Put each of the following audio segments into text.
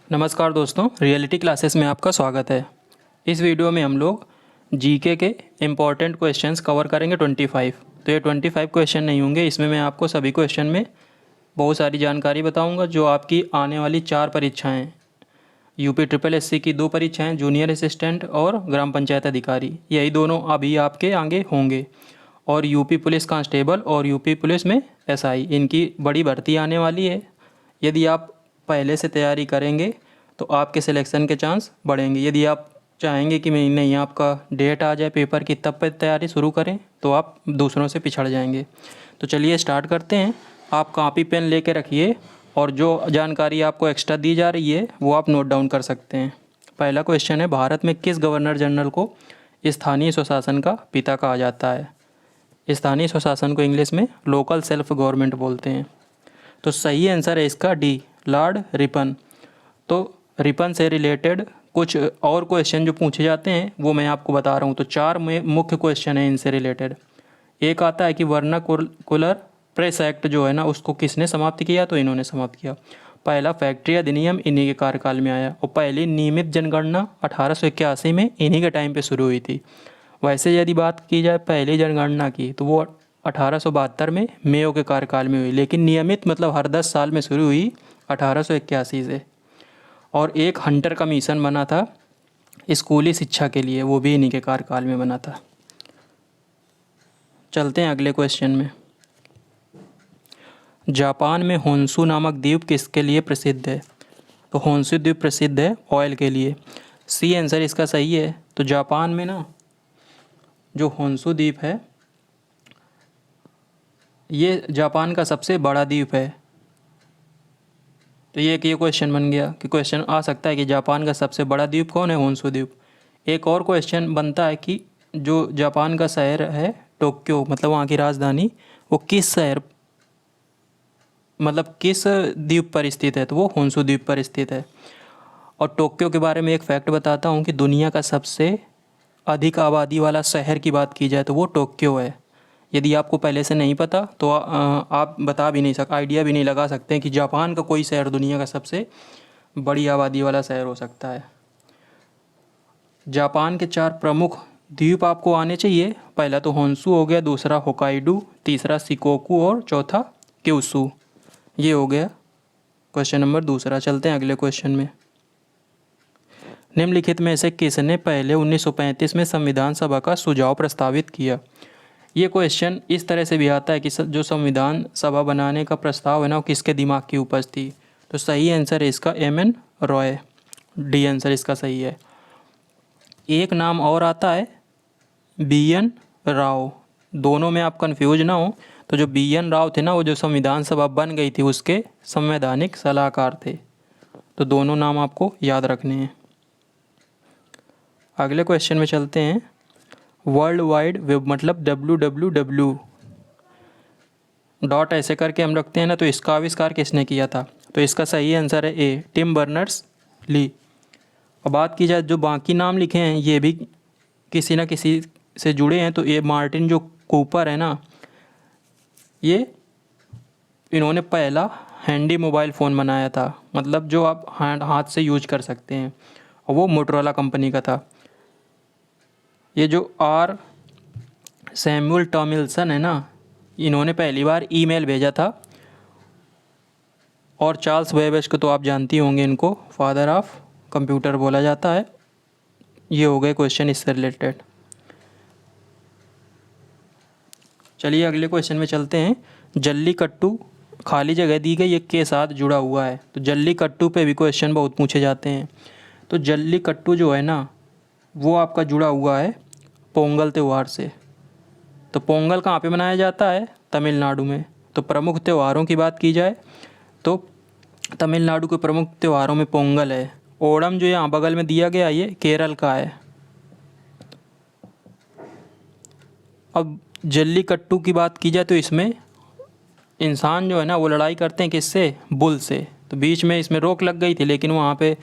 नमस्कार दोस्तों, reality classes में आपका स्वागत है। इस वीडियो में हम लोग जीके के इम्पॉर्टेंट क्वेश्चंस कवर करेंगे 25। तो ये 25 क्वेश्चन नहीं होंगे, इसमें मैं आपको सभी क्वेश्चन में बहुत सारी जानकारी बताऊंगा जो आपकी आने वाली 4 परीक्षाएं, यूपी ट्रिपल एससी की 2 परीक्षाएं, जूनियर असिस्टेंट और ग्राम पंचायत अधिकारी, यही दोनों अभी आपके आगे होंगे। और यूपी पुलिस कांस्टेबल और यूपी पुलिस में एसआई, इनकी बड़ी भर्ती आने वाली है। यदि आप पहले से तैयारी करेंगे तो आपके सिलेक्शन के चांस बढ़ेंगे। यदि आप चाहेंगे कि नहीं आपका डेट आ जाए पेपर की तब पर तैयारी शुरू करें तो आप दूसरों से पिछड़ जाएंगे। तो चलिए स्टार्ट करते हैं। आप कॉपी पेन लेके रखिए और जो जानकारी आपको एक्स्ट्रा दी जा रही है वो आप नोट डाउन कर सकते हैं। पहला क्वेश्चन है, भारत में किस गवर्नर जनरल को स्थानीय स्वशासन का पिता कहा जाता है? स्थानीय स्वशासन को इंग्लिश में लोकल सेल्फ गवर्नमेंट बोलते हैं। तो सही आंसर है इसका डी, लॉर्ड रिपन। तो रिपन से रिलेटेड कुछ और क्वेश्चन जो पूछे जाते हैं वो मैं आपको बता रहा हूँ। तो 4 में मुख्य क्वेश्चन है इनसे रिलेटेड। एक आता है कि वर्नाकुलर प्रेस एक्ट जो है ना उसको किसने समाप्त किया? तो इन्होंने समाप्त किया। पहला फैक्ट्री अधिनियम इन्हीं के कार्यकाल में आया और पहली नियमित जनगणना 1881 में इन्हीं के टाइम पे शुरू हुई थी। वैसे यदि बात की जाए पहली जनगणना की तो वो 1872 में मेयो के कार्यकाल में हुई, लेकिन नियमित मतलब हर 10 साल में शुरू हुई 1881 से। और एक हंटर कमीशन बना था स्कूली शिक्षा के लिए, वो भी इन्हीं के कार्यकाल में बना था। चलते हैं अगले क्वेश्चन में। जापान में होन्शु नामक द्वीप किसके लिए प्रसिद्ध है? तो होन्शु द्वीप प्रसिद्ध है ऑयल के लिए। सी आंसर इसका सही है। तो जापान में ना जो होन्शु द्वीप है ये जापान का सबसे बड़ा द्वीप है। तो ये क्वेश्चन बन गया कि क्वेश्चन आ सकता है कि जापान का सबसे बड़ा द्वीप कौन है? होन्शु द्वीप। एक और क्वेश्चन बनता है कि जो जापान का शहर है टोक्यो, मतलब वहाँ की राजधानी, वो किस शहर मतलब किस द्वीप पर स्थित है? तो वो होन्शु द्वीप पर स्थित है। और टोक्यो के बारे में एक फैक्ट बताता हूँ कि दुनिया का सबसे अधिक आबादी वाला शहर की बात की जाए तो वो टोक्यो है। यदि आपको पहले से नहीं पता तो आप बता भी नहीं आइडिया भी नहीं लगा सकते हैं कि जापान का कोई शहर दुनिया का सबसे बड़ी आबादी वाला शहर हो सकता है। जापान के 4 प्रमुख द्वीप आपको आने चाहिए। पहला तो होन्शु हो गया, दूसरा होकाइडो, तीसरा शिकोकू और चौथा क्यूशू। ये हो गया क्वेश्चन नंबर दूसरा। चलते हैं अगले क्वेश्चन में। निम्नलिखित में से किसने पहले 1935 में संविधान सभा का सुझाव प्रस्तावित किया? ये क्वेश्चन इस तरह से भी आता है कि जो संविधान सभा बनाने का प्रस्ताव है ना वो किसके दिमाग की उपज थी? तो सही आंसर है इसका एम.एन. रॉय। डी आंसर इसका सही है। एक नाम और आता है बी.एन. राव। दोनों में आप कंफ्यूज ना हो। तो जो बी.एन. राव थे ना वो जो संविधान सभा बन गई थी उसके संवैधानिक सलाहकार थे। तो दोनों नाम आपको याद रखने हैं। अगले क्वेश्चन में चलते हैं। वर्ल्ड वाइड वेब मतलब www डॉट ऐसे करके हम रखते हैं ना, तो इसका आविष्कार किसने किया था? तो इसका सही आंसर है ए, टिम बर्नर्स ली। और बात की जाए जो बाकी नाम लिखे हैं ये भी किसी ना किसी से जुड़े हैं। तो ये मार्टिन जो कूपर है ना, ये इन्होंने पहला हैंडी मोबाइल फ़ोन बनाया था, मतलब जो आप हाथ से यूज कर सकते हैं, और वो मोटरोला कंपनी का था। ये जो आर सैमुअल टॉमिल्सन है ना, इन्होंने पहली बार ईमेल भेजा था। और चार्ल्स बेबेज को तो आप जानती होंगे, इनको फादर ऑफ कंप्यूटर बोला जाता है। ये हो गए क्वेश्चन इससे रिलेटेड। चलिए अगले क्वेश्चन में चलते हैं। जल्लीकट्टू खाली जगह दी गई एक के साथ जुड़ा हुआ है। तो जल्लीकट्टू पे भी क्वेश्चन बहुत पूछे जाते हैं। तो जल्लीकट्टू जो है ना वो आपका जुड़ा हुआ है पोंगल त्यौहार से। तो पोंगल कहाँ पे मनाया जाता है? तमिलनाडु में। तो प्रमुख त्योहारों की बात की जाए तो तमिलनाडु के प्रमुख त्योहारों में पोंगल है। ओणम जो यहाँ बगल में दिया गया ये केरल का है। अब जल्लीकट्टू की बात की जाए तो इसमें इंसान जो है ना वो लड़ाई करते हैं किससे? बुल से। तो बीच में इसमें रोक लग गई थी, लेकिन वहाँ पे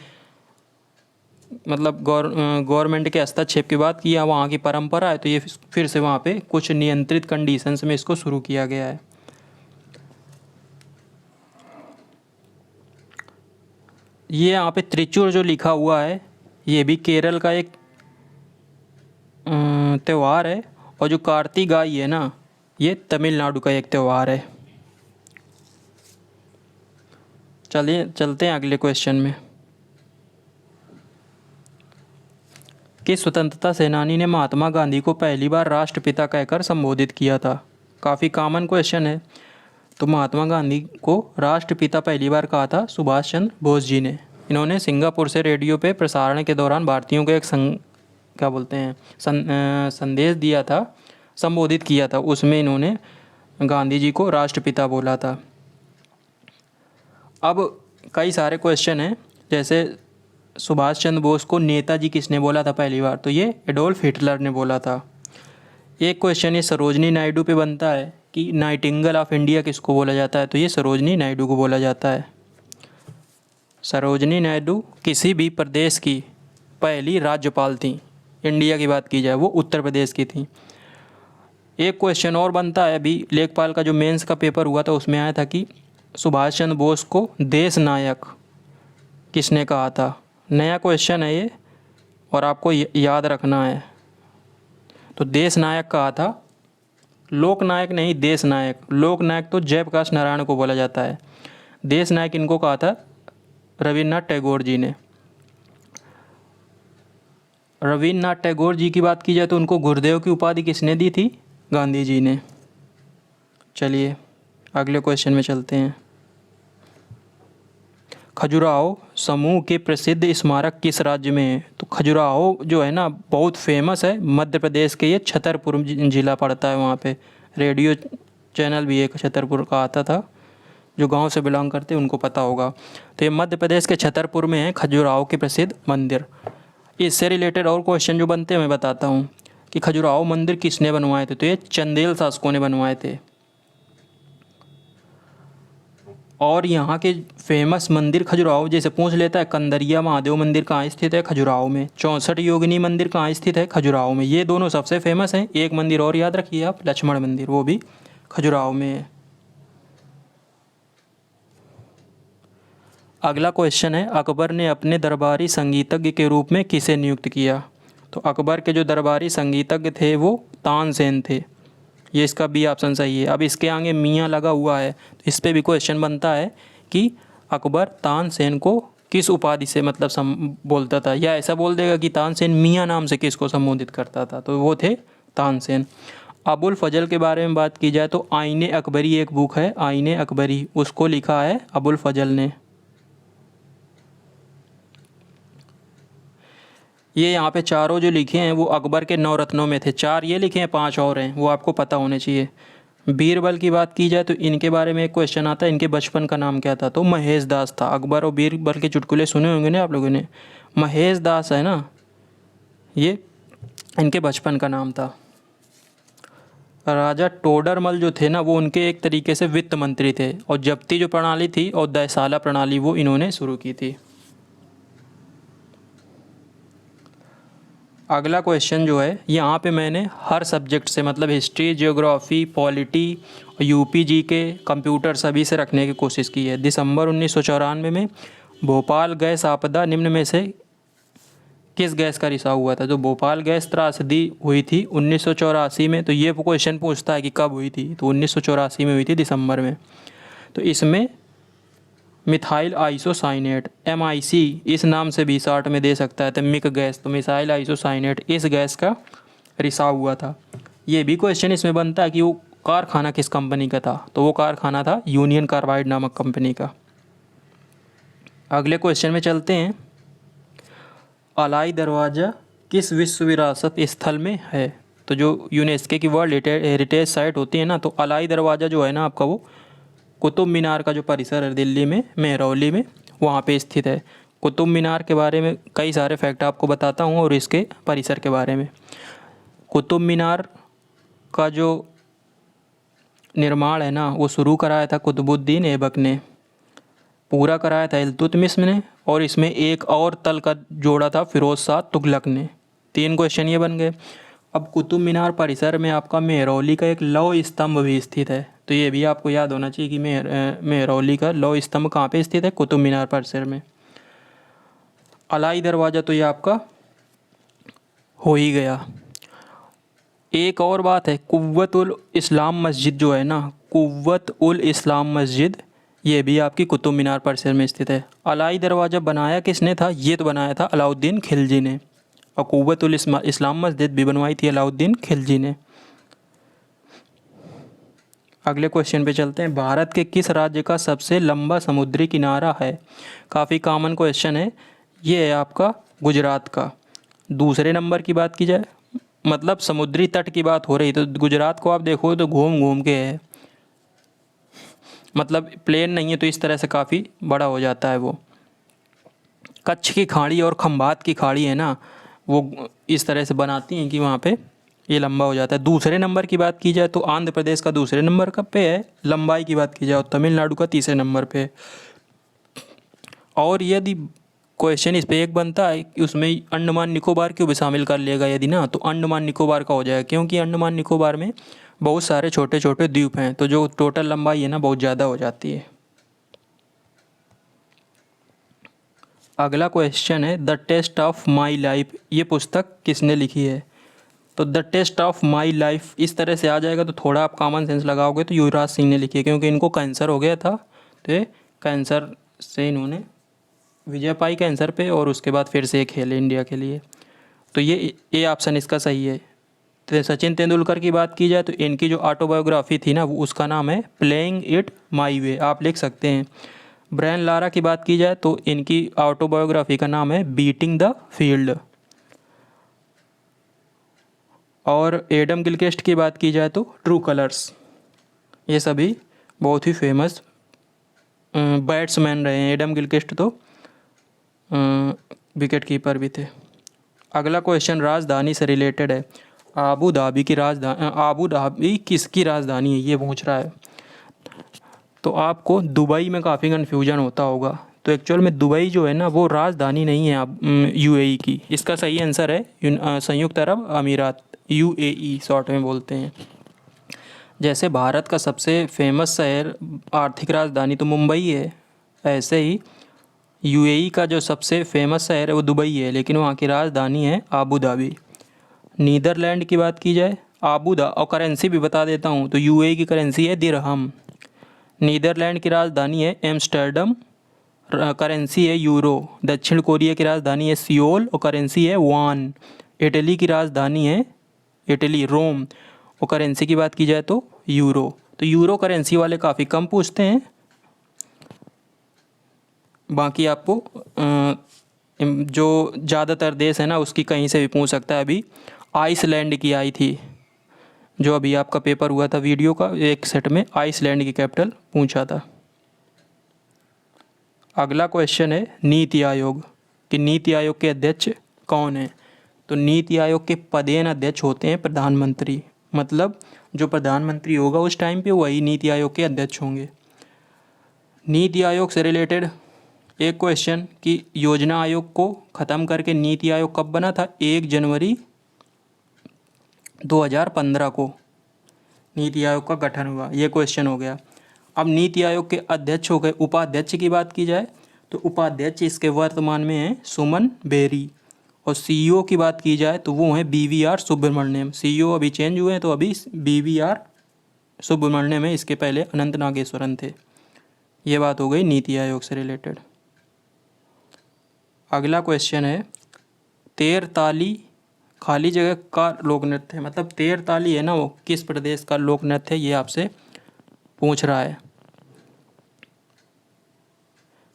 मतलब गवर्नमेंट के हस्तक्षेप की बात किया, वहाँ की परंपरा है, तो ये फिर से वहाँ पे कुछ नियंत्रित कंडीशंस में इसको शुरू किया गया है। ये यहाँ पे त्रिचूर जो लिखा हुआ है ये भी केरल का एक त्यौहार है, और जो कार्तिगाई है ना ये तमिलनाडु का एक त्यौहार है। चलिए चलते हैं अगले क्वेश्चन में। किस स्वतंत्रता सेनानी ने महात्मा गांधी को पहली बार राष्ट्रपिता कहकर संबोधित किया था? काफ़ी कॉमन क्वेश्चन है। तो महात्मा गांधी को राष्ट्रपिता पहली बार कहा था सुभाष चंद्र बोस जी ने। इन्होंने सिंगापुर से रेडियो पे प्रसारण के दौरान भारतीयों को एक क्या बोलते हैं संदेश दिया था, संबोधित किया था। उसमें इन्होंने गांधी जी को राष्ट्रपिता बोला था। अब कई सारे क्वेश्चन हैं, जैसे सुभाष चंद्र बोस को नेताजी किसने बोला था पहली बार? तो ये एडोल्फ हिटलर ने बोला था। एक क्वेश्चन ये सरोजनी नायडू पे बनता है कि नाइटिंगेल ऑफ इंडिया किसको बोला जाता है? तो ये सरोजनी नायडू को बोला जाता है। सरोजनी नायडू किसी भी प्रदेश की पहली राज्यपाल थी। इंडिया की बात की जाए वो उत्तर प्रदेश की थी। एक क्वेश्चन और बनता है, अभी लेखपाल का जो मेंस का पेपर हुआ था उसमें आया था कि सुभाष चंद्र बोस को देश नायक किसने कहा था? नया क्वेश्चन है ये और आपको याद रखना है। तो देश नायक कहा था, लोक नायक नहीं, देश नायक। लोक नायक तो जयप्रकाश नारायण को बोला जाता है। देश नायक इनको कहा था रविन्द्रनाथ टैगोर जी ने। रविन्द्रनाथ टैगोर जी की बात की जाए तो उनको गुरुदेव की उपाधि किसने दी थी? गांधी जी ने। चलिए अगले क्वेश्चन में चलते हैं। खजुराहो समूह के प्रसिद्ध स्मारक किस राज्य में है? तो खजुराहो जो है ना बहुत फेमस है, मध्य प्रदेश के ये छतरपुर जिला पड़ता है। वहाँ पे रेडियो चैनल भी एक छतरपुर का आता था, जो गांव से बिलोंग करते हैं उनको पता होगा। तो ये मध्य प्रदेश के छतरपुर में है खजुराहो के प्रसिद्ध मंदिर। इससे रिलेटेड और क्वेश्चन जो बनते हैं मैं बताता हूँ कि खजुराहो मंदिर किसने बनवाए थे? तो ये चंदेल शासकों ने बनवाए थे। और यहाँ के फेमस मंदिर खजुराहो, जैसे पूछ लेता है कंदरिया महादेव मंदिर कहाँ स्थित है? खजुराहो में। 64 योगिनी मंदिर कहाँ स्थित है? खजुराहो में। ये दोनों सबसे फेमस हैं। एक मंदिर और याद रखिए आप, लक्ष्मण मंदिर, वो भी खजुराहो में है। अगला क्वेश्चन है, अकबर ने अपने दरबारी संगीतज्ञ के रूप में किसे नियुक्त किया? तो अकबर के जो दरबारी संगीतज्ञ थे वो तानसेन थे। ये इसका बी ऑप्शन सही है। अब इसके आगे मियाँ लगा हुआ है तो इस पर भी क्वेश्चन बनता है कि अकबर तानसेन को किस उपाधि से मतलब बोलता था, या ऐसा बोल देगा कि तानसेन मियाँ नाम से किसको संबोधित करता था? तो वो थे तानसेन। अबुल फजल के बारे में बात की जाए तो आईने अकबरी एक बुक है, आईने अकबरी, उसको लिखा है अबुल फजल ने। ये यहाँ पे चारों जो लिखे हैं वो अकबर के 9 रत्नों में थे। 4 ये लिखे हैं, 5 और हैं, वो आपको पता होने चाहिए। बीरबल की बात की जाए तो इनके बारे में एक क्वेश्चन आता है, इनके बचपन का नाम क्या था? तो महेश दास था। अकबर और बीरबल के चुटकुले सुने होंगे ना आप लोगों ने। महेश दास है ना, ये इनके बचपन का नाम था। राजा टोडरमल जो थे ना वो उनके एक तरीके से वित्त मंत्री थे, और जब्ती जो प्रणाली थी और दयसाला प्रणाली वो इन्होंने शुरू की थी। अगला क्वेश्चन जो है यहाँ पे मैंने हर सब्जेक्ट से मतलब हिस्ट्री, ज्योग्राफी, पॉलिटी, यूपी जी के, कंप्यूटर सभी से रखने की कोशिश की है। दिसंबर 1994 में भोपाल गैस आपदा निम्न में से किस गैस का रिसाव हुआ था? तो भोपाल गैस त्रासदी हुई थी 1984 में। तो ये क्वेश्चन पूछता है कि कब हुई थी? तो 1984 में हुई थी, दिसंबर में। तो इसमें मिथाइल आइसोसाइनेट MIC इस नाम से भी शॉर्ट में दे सकता है, तो मिक गैस, तो मिथाइल आइसोसाइनेट इस गैस का रिसाव हुआ था। ये भी क्वेश्चन इसमें बनता है कि वो कारखाना किस कंपनी का था? तो वो कारखाना था यूनियन कार्बाइड नामक कंपनी का। अगले क्वेश्चन में चलते हैं। अलाई दरवाज़ा किस विश्व विरासत स्थल में है? तो जो यूनेस्को की वर्ल्ड हेरिटेज साइट होती है ना, तो अलाई दरवाज़ा जो है ना आपका वो कुतुब मीनार का जो परिसर है दिल्ली में मेहरौली में, वहाँ पे स्थित है। कुतुब मीनार के बारे में कई सारे फैक्ट आपको बताता हूँ और इसके परिसर के बारे में। कुतुब मीनार का जो निर्माण है ना वो शुरू कराया था कुतुबुद्दीन ऐबक ने, पूरा कराया था इल्तुतमिश ने, और इसमें एक और तल का जोड़ा था फिरोज शाह तुगलक ने। 3 क्वेश्चन ये बन गए। अब कुतुब मीनार परिसर में आपका मेहरौली का एक लौह स्तंभ भी स्थित है, तो ये भी आपको याद होना चाहिए कि मेहरौली का लौह स्तंभ कहाँ पे स्थित है? कुतुब मीनार परिसर में। अलाई दरवाज़ा तो ये आपका हो ही गया। एक और बात है, कुव्वत उल इस्लाम मस्जिद जो है ना, कुव्वत उल इस्लाम मस्जिद, ये भी आपकी कुतुब मीनार परिसर में स्थित है। अलाई दरवाज़ा बनाया किसने था? ये तो बनाया था अलाउद्दीन खिलजी ने। और कुव्वत उल इस्लाम मस्जिद भी बनवाई थी अलाउद्दीन खिलजी ने। अगले क्वेश्चन पे चलते हैं। भारत के किस राज्य का सबसे लंबा समुद्री किनारा है? काफ़ी कॉमन क्वेश्चन है। ये है आपका गुजरात का। दूसरे नंबर की बात की जाए, मतलब समुद्री तट की बात हो रही, तो गुजरात को आप देखो तो घूम घूम के है, मतलब प्लेन नहीं है, तो इस तरह से काफ़ी बड़ा हो जाता है वो। कच्छ की खाड़ी और खंभात की खाड़ी है ना, वो इस तरह से बनाती हैं कि वहाँ पे ये लंबा हो जाता है। दूसरे नंबर की बात की जाए तो आंध्र प्रदेश का दूसरे नंबर का पे है। लंबाई की बात की जाए और तमिलनाडु का तीसरे नंबर पे है। और यदि क्वेश्चन इस पे एक बनता है कि उसमें अंडमान निकोबार क्यों भी शामिल कर लिएगा यदि ना, तो अंडमान निकोबार का हो जाएगा, क्योंकि अंडमान निकोबार में बहुत सारे छोटे छोटे द्वीप हैं, तो जो टोटल लंबाई है ना बहुत ज़्यादा हो जाती है। अगला क्वेश्चन है, the test of my life, ये पुस्तक किसने लिखी है? तो the test of my life इस तरह से आ जाएगा, तो थोड़ा आप कॉमन सेंस लगाओगे तो युवराज सिंह ने लिखी है, क्योंकि इनको कैंसर हो गया था, तो ये कैंसर से इन्होंने विजय पाई कैंसर पे, और उसके बाद फिर से खेले इंडिया के लिए। तो ये ऑप्शन इसका सही है। तो सचिन तेंदुलकर की बात की जाए तो इनकी जो ऑटोबायोग्राफी थी ना, वो उसका नाम है प्लेइंग इट माई वे, आप लिख सकते हैं। ब्रायन लारा की बात की जाए तो इनकी ऑटोबायोग्राफी का नाम है बीटिंग द फील्ड। और एडम गिलक्रिस्ट की बात की जाए तो ट्रू कलर्स। ये सभी बहुत ही फेमस बैट्समैन रहे हैं। एडम गिलक्रिस्ट तो विकेट कीपर भी थे। अगला क्वेश्चन राजधानी से रिलेटेड है। आबू धाबी की राजधानी, आबू धाबी किसकी राजधानी है, ये पूछ रहा है। तो आपको दुबई में काफ़ी कन्फ्यूजन होता होगा, तो एक्चुअल में दुबई जो है ना वो राजधानी नहीं है आप यूएई की। इसका सही आंसर है संयुक्त अरब अमीरात, यूएई शॉर्ट में बोलते हैं। जैसे भारत का सबसे फेमस शहर, आर्थिक राजधानी तो मुंबई है, ऐसे ही यूएई का जो सबसे फेमस शहर है वो दुबई है, लेकिन वहाँ की राजधानी है आबू धाबी। नीदरलैंड की बात की जाए, और करेंसी भी बता देता हूँ, तो यूएई की करेंसी है दिरहम। नीदरलैंड की राजधानी है एम्स्टर्डम, करेंसी है यूरो। दक्षिण कोरिया की राजधानी है सियोल और करेंसी है वान। इटली की राजधानी है इटली रोम, और करेंसी की बात की जाए तो यूरो। तो यूरो करेंसी वाले काफ़ी कम पूछते हैं। बाकी आपको जो ज़्यादातर देश है ना उसकी कहीं से भी पूछ सकता है। अभी आइसलैंड की आई थी, जो अभी आपका पेपर हुआ था वीडियो का, एक सेट में आइसलैंड की कैपिटल पूछा था। अगला क्वेश्चन है नीति आयोग, कि नीति आयोग के अध्यक्ष कौन है? तो नीति आयोग के पदेन अध्यक्ष होते हैं प्रधानमंत्री, मतलब जो प्रधानमंत्री होगा उस टाइम पे वही नीति आयोग के अध्यक्ष होंगे। नीति आयोग से रिलेटेड एक क्वेश्चन, कि योजना आयोग को ख़त्म करके नीति आयोग कब बना था? 1 जनवरी 2015 को नीति आयोग का गठन हुआ। ये क्वेश्चन हो गया। अब नीति आयोग के अध्यक्ष हो गए। उपाध्यक्ष की बात की जाए तो उपाध्यक्ष इसके वर्तमान में हैं सुमन बेरी, और सीईओ की बात की जाए तो वो हैं BVR सुब्रमण्यम। सीईओ अभी चेंज हुए हैं, तो अभी BVR सुब्रमण्यम है, इसके पहले अनंत नागेश्वरन थे। ये बात हो गई नीति आयोग से रिलेटेड। अगला क्वेश्चन है तेरताली खाली जगह का लोक नृत्य है, मतलब तेरताली है ना वो किस प्रदेश का लोक नृत्य है, ये आपसे पूछ रहा है।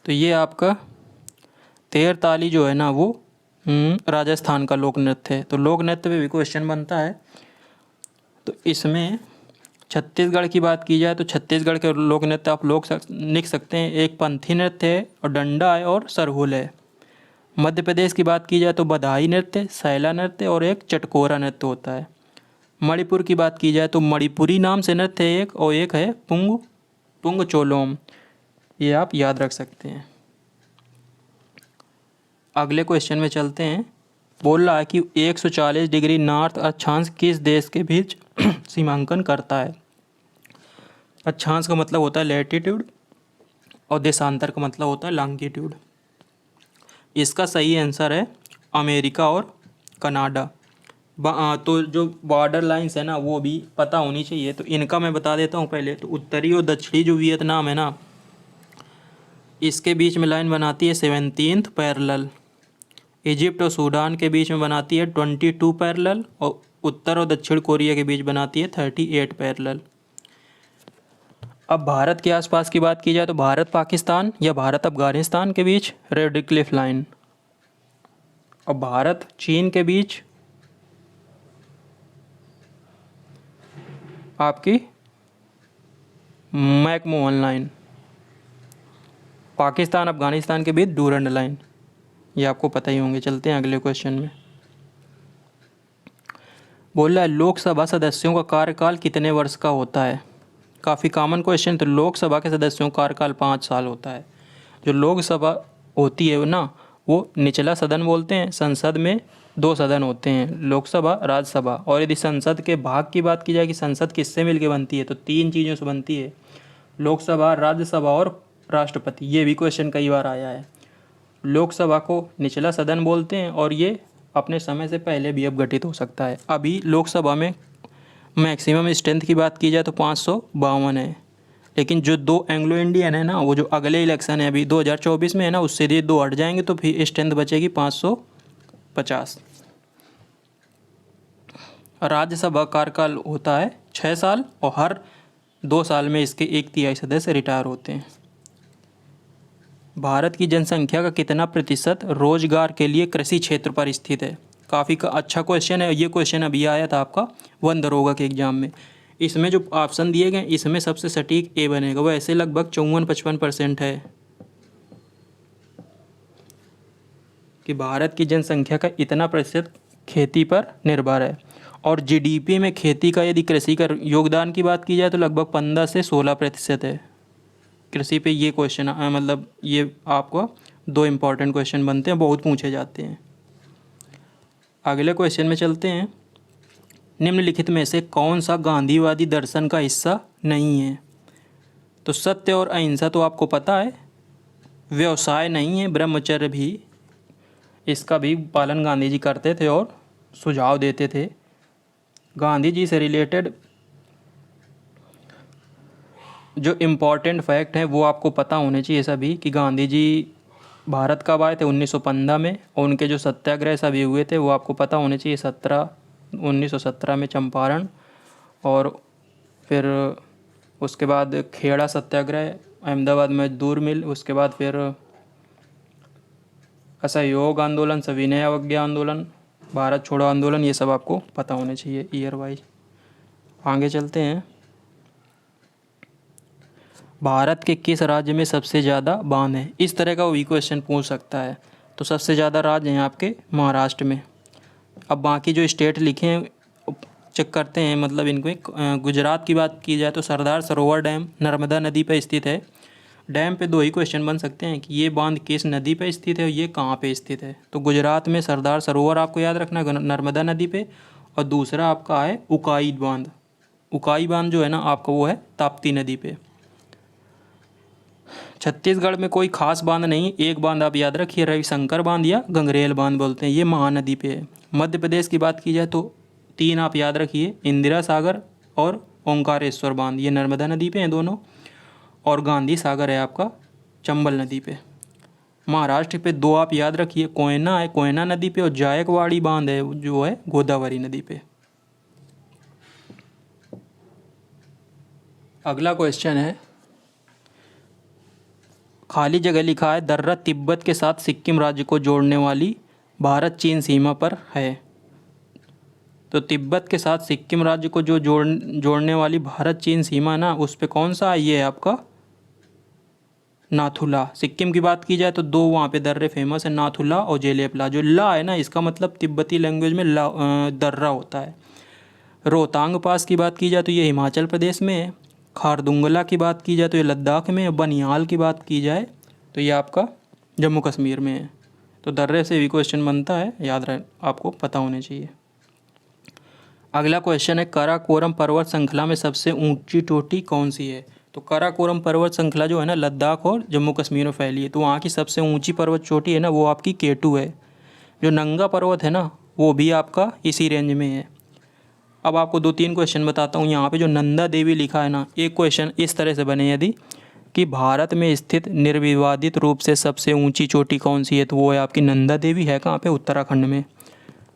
तो ये आपका तेरताली जो है ना वो राजस्थान का लोक नृत्य है। तो लोक नृत्य पे भी क्वेश्चन बनता है। तो इसमें छत्तीसगढ़ की बात की जाए तो छत्तीसगढ़ के लोक नृत्य आप लिख सकते हैं। एक पंथी नृत्य है और डंडा है और सरहुल है। मध्य प्रदेश की बात की जाए तो बधाई नृत्य, सैला नृत्य और एक चटकोरा नृत्य होता है। मणिपुर की बात की जाए तो मणिपुरी नाम से नृत्य है एक, और एक है पुंग चोलोम। ये आप याद रख सकते हैं। अगले क्वेश्चन में चलते हैं। बोल रहा है कि 140 डिग्री नॉर्थ अक्षांश किस देश के बीच सीमांकन करता है? अक्षांश का मतलब होता है लैटिट्यूड और देशांतर का मतलब होता है लॉन्गिट्यूड। इसका सही आंसर है अमेरिका और कनाडा। तो जो बॉर्डर लाइंस है ना वो भी पता होनी चाहिए, तो इनका मैं बता देता हूँ पहले। तो उत्तरी और दक्षिणी जो वियतनाम है ना, इसके बीच में लाइन बनाती है 17th पैरेलल। इजिप्ट और सूडान के बीच में बनाती है 22 पैरेलल, और उत्तर और दक्षिण कोरिया के बीच बनाती है 38 पैरेलल। अब भारत के आसपास की बात की जाए तो भारत पाकिस्तान या भारत अफगानिस्तान के बीच रेड क्लिफ लाइन, और भारत चीन के बीच आपकी मैकमोहन लाइन, पाकिस्तान अफगानिस्तान के बीच डूरंड लाइन। ये आपको पता ही होंगे। चलते हैं अगले क्वेश्चन में। बोल रहा है लोकसभा सदस्यों का कार्यकाल कितने वर्ष का होता है। काफ़ी कॉमन क्वेश्चन। तो लोकसभा के सदस्यों का कार्यकाल 5 साल होता है। जो लोकसभा होती है ना, वो निचला सदन बोलते हैं। संसद में 2 सदन होते हैं, लोकसभा, राज्यसभा। और यदि संसद के भाग की बात की जाए कि संसद किससे मिलकर बनती है, तो 3 चीज़ों से बनती है, लोकसभा, राज्यसभा और राष्ट्रपति। ये भी क्वेश्चन कई बार आया है। लोकसभा को निचला सदन बोलते हैं और ये अपने समय से पहले भी अब गठित हो सकता है। अभी लोकसभा में मैक्सिमम स्ट्रेंथ की बात की जाए तो 552 है, लेकिन जो 2 एंग्लो इंडियन है ना, वो जो अगले इलेक्शन है अभी 2024 में है ना, उससे ये 2 हट जाएंगे तो फिर स्ट्रेंथ बचेगी 550। राज्यसभा कार्यकाल होता है 6 साल, और हर 2 साल में इसके 1/3 सदस्य रिटायर होते हैं। भारत की जनसंख्या का कितना प्रतिशत रोजगार के लिए कृषि क्षेत्र पर स्थित है। काफ़ी अच्छा क्वेश्चन है। ये क्वेश्चन अभी आया था आपका वन दरोगा के एग्जाम में। इसमें जो ऑप्शन दिए गए, इसमें सबसे सटीक ए बनेगा। वो ऐसे लगभग 54-55% है कि भारत की जनसंख्या का इतना प्रतिशत खेती पर निर्भर है। और जीडीपी में खेती का, यदि कृषि का योगदान की बात की जाए तो लगभग 15 से 16% है कृषि पे। ये क्वेश्चन मतलब ये आपको 2 इम्पॉर्टेंट क्वेश्चन बनते हैं, बहुत पूछे जाते हैं। अगले क्वेश्चन में चलते हैं। निम्नलिखित में से कौन सा गांधीवादी दर्शन का हिस्सा नहीं है। तो सत्य और अहिंसा तो आपको पता है, व्यवसाय नहीं है, ब्रह्मचर्य भी, इसका भी पालन गांधी जी करते थे और सुझाव देते थे। गांधी जी से रिलेटेड जो इम्पॉर्टेंट फैक्ट हैं वो आपको पता होने चाहिए सभी, कि गांधी जी भारत कब आए थे 1915 में, और उनके जो सत्याग्रह सभी हुए थे वो आपको पता होने चाहिए। 1917 में चंपारण, और फिर उसके बाद खेड़ा सत्याग्रह, अहमदाबाद मजदूर मिल, उसके बाद फिर असहयोग आंदोलन, सविनय अवज्ञा आंदोलन, भारत छोड़ो आंदोलन। ये सब आपको पता होने चाहिए ईयर वाइज। आगे चलते हैं। भारत के किस राज्य में सबसे ज़्यादा बांध है। इस तरह का भी क्वेश्चन पूछ सकता है। तो सबसे ज़्यादा राज्य हैं आपके महाराष्ट्र में। अब बाकी जो स्टेट लिखे हैं चेक करते हैं, मतलब इनको। गुजरात की बात की जाए तो सरदार सरोवर डैम नर्मदा नदी पर स्थित है। डैम पे 2 ही क्वेश्चन बन सकते हैं कि ये बांध किस नदी पे स्थित है और ये कहाँ पे स्थित है। तो गुजरात में सरदार सरोवर आपको याद रखना है, नर्मदा नदी पे। और दूसरा आपका है उकाई बांध। उकाई बांध जो है ना आपका, वो है ताप्ती नदी पे। छत्तीसगढ़ में कोई खास बांध नहीं, एक बांध आप याद रखिए, रविशंकर बांध या गंगरेल बांध बोलते हैं, ये महानदी पे है। मध्य प्रदेश की बात की जाए तो 3 आप याद रखिए, इंदिरा सागर और ओंकारेश्वर बांध, ये नर्मदा नदी पे हैं दोनों। और गांधी सागर है आपका चंबल नदी पे। महाराष्ट्र पे 2 आप याद रखिए, कोयना है कोयना नदी पे, और जायकवाड़ी बांध है जो है गोदावरी नदी पे। अगला क्वेश्चन है, खाली जगह लिखा है दर्रा तिब्बत के साथ सिक्किम राज्य को जोड़ने वाली भारत चीन सीमा पर है। तो तिब्बत के साथ सिक्किम राज्य को जो जोड़ने वाली भारत चीन सीमा ना, उस पे कौन सा ये है आपका नाथुला। सिक्किम की बात की जाए तो 2 वहाँ पे दर्रे फेमस है, नाथुला और जेलेपला। जो ला है ना, इसका मतलब तिब्बती लैंग्वेज में दर्रा होता है। रोहतांग पास की बात की जाए तो ये हिमाचल प्रदेश में है। खारदुंगला की बात की जाए तो ये लद्दाख में है। बनिहाल की बात की जाए तो ये आपका जम्मू कश्मीर में है। तो दर्रे से भी क्वेश्चन बनता है, याद रहे, आपको पता होने चाहिए। अगला क्वेश्चन है, काराकोरम पर्वत श्रृंखला में सबसे ऊंची चोटी कौन सी है। तो काराकोरम पर्वत श्रृंखला जो है ना लद्दाख और जम्मू कश्मीर में फैली है। तो वहाँ की सबसे ऊंची पर्वत चोटी है ना वो आपकी K2 है। जो नंगा पर्वत है ना वो भी आपका इसी रेंज में है। अब आपको 2-3 क्वेश्चन बताता हूँ। यहाँ पे जो नंदा देवी लिखा है ना, एक क्वेश्चन इस तरह से बने यदि कि भारत में स्थित निर्विवादित रूप से सबसे ऊंची चोटी कौन सी है, तो वो है आपकी नंदा देवी। है कहाँ पे? उत्तराखंड में।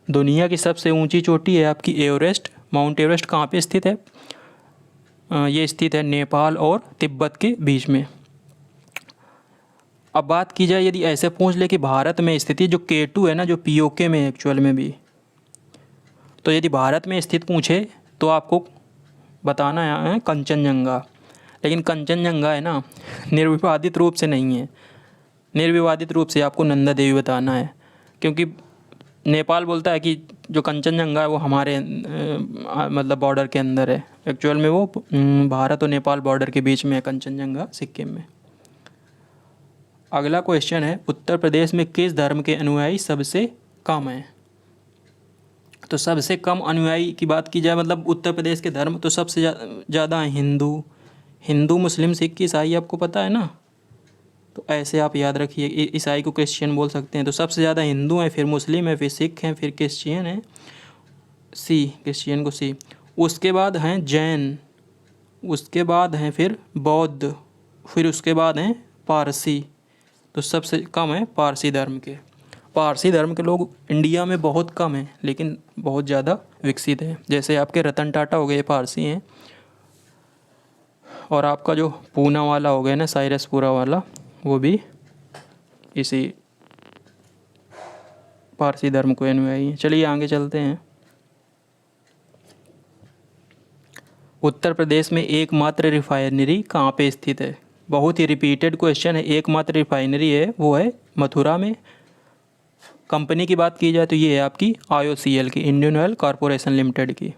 दुनिया की सबसे ऊंची चोटी है आपकी एवरेस्ट। माउंट एवरेस्ट कहाँ पे स्थित है? ये स्थित है नेपाल और तिब्बत के बीच में। अब बात की जाए यदि ऐसे पूछ ले कि भारत में स्थिति जो K2 है ना जो POK में एक्चुअल में भी, तो यदि भारत में स्थित पूछे तो आपको बताना है कंचनजंगा। लेकिन कंचनजंगा है ना निर्विवादित रूप से नहीं है। निर्विवादित रूप से आपको नंदा देवी बताना है, क्योंकि नेपाल बोलता है कि जो कंचनजंगा है वो हमारे मतलब बॉर्डर के अंदर है। एक्चुअल में वो भारत और नेपाल बॉर्डर के बीच में है कंचनजंगा, सिक्किम में। अगला क्वेश्चन है उत्तर प्रदेश में किस धर्म के अनुयायी सबसे कम हैं? तो सबसे कम अनुयायी की बात की जाए मतलब उत्तर प्रदेश के धर्म तो सबसे ज़्यादा हैं हिंदू, मुस्लिम, सिख, ईसाई। आपको पता है ना, तो ऐसे आप याद रखिए। ईसाई को क्रिश्चियन बोल सकते हैं। तो सबसे ज़्यादा हिंदू हैं, फिर मुस्लिम है, फिर सिख हैं, फिर क्रिश्चियन है, क्रिश्चियन को सी। उसके बाद हैं जैन, उसके बाद हैं फिर बौद्ध, फिर उसके बाद हैं पारसी। तो सबसे कम है पारसी धर्म के। पारसी धर्म के लोग इंडिया में बहुत कम हैं, लेकिन बहुत ज़्यादा विकसित हैं। जैसे आपके रतन टाटा हो गए पारसी हैं, और आपका जो पूना वाला हो गया ना साइरसपुरा वाला, वो भी इसी पारसी धर्म को अनुयायी है। चलिए आगे चलते हैं। उत्तर प्रदेश में एकमात्र रिफाइनरी कहाँ पे स्थित है? बहुत ही रिपीटेड क्वेश्चन है। एकमात्र रिफाइनरी है वो है मथुरा में। कंपनी की बात की जाए तो ये है आपकी IOCL की, इंडियन ऑयल कॉरपोरेशन लिमिटेड की।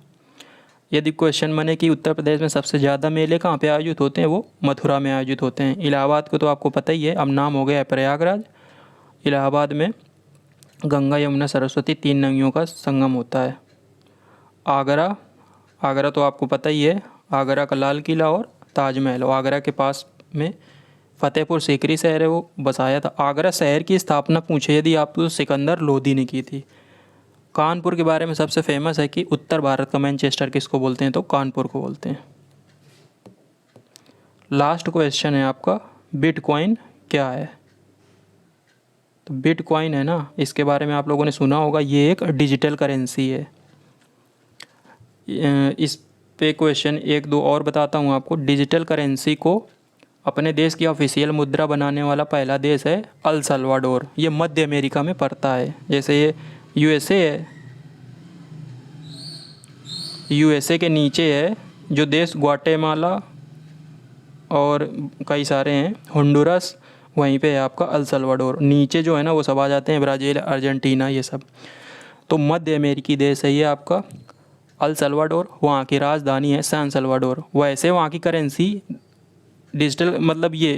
यदि क्वेश्चन बने कि उत्तर प्रदेश में सबसे ज़्यादा मेले कहाँ पे आयोजित होते हैं, वो मथुरा में आयोजित होते हैं। इलाहाबाद को तो आपको पता ही है, अब नाम हो गया है प्रयागराज। इलाहाबाद में गंगा यमुना सरस्वती 3 नदियों का संगम होता है। आगरा तो आपको पता ही है, आगरा का लाल किला और ताजमहल। और आगरा के पास में फतेहपुर सीकरी शहर है, वो बसाया था। आगरा शहर की स्थापना पूछे यदि आप तो सिकंदर लोधी ने की थी। कानपुर के बारे में सबसे फेमस है कि उत्तर भारत का मैनचेस्टर किसको बोलते हैं, तो कानपुर को बोलते हैं। लास्ट क्वेश्चन है आपका, बिटकॉइन क्या है? तो बिटकॉइन है ना, इसके बारे में आप लोगों ने सुना होगा, ये एक डिजिटल करेंसी है। इस पे क्वेश्चन 1-2 और बताता हूँ आपको। डिजिटल करेंसी को अपने देश की ऑफिशियल मुद्रा बनाने वाला पहला देश है अल सल्वाडोर। ये मध्य अमेरिका में पड़ता है। जैसे ये USA है, USA के नीचे है जो देश ग्वाटेमाला और कई सारे हैं, होंडुरस, वहीं पे है आपका अल सल्वाडोर। नीचे जो है ना वो सब आ जाते हैं, ब्राज़ील, अर्जेंटीना, ये सब। तो मध्य अमेरिकी देश है ये आपका अल सल्वाडोर। वहाँ की राजधानी है सैन सल्वाडोर। वैसे वहाँ की करेंसी डिजिटल मतलब ये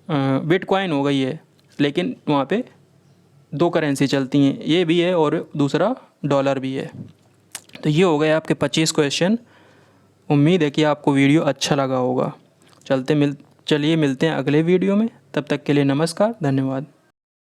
बिटकॉइन हो गई है, लेकिन वहाँ पे 2 करेंसी चलती हैं, ये भी है और दूसरा डॉलर भी है। तो ये हो गए आपके 25 क्वेश्चन। उम्मीद है कि आपको वीडियो अच्छा लगा होगा। चलिए मिलते हैं अगले वीडियो में। तब तक के लिए नमस्कार, धन्यवाद।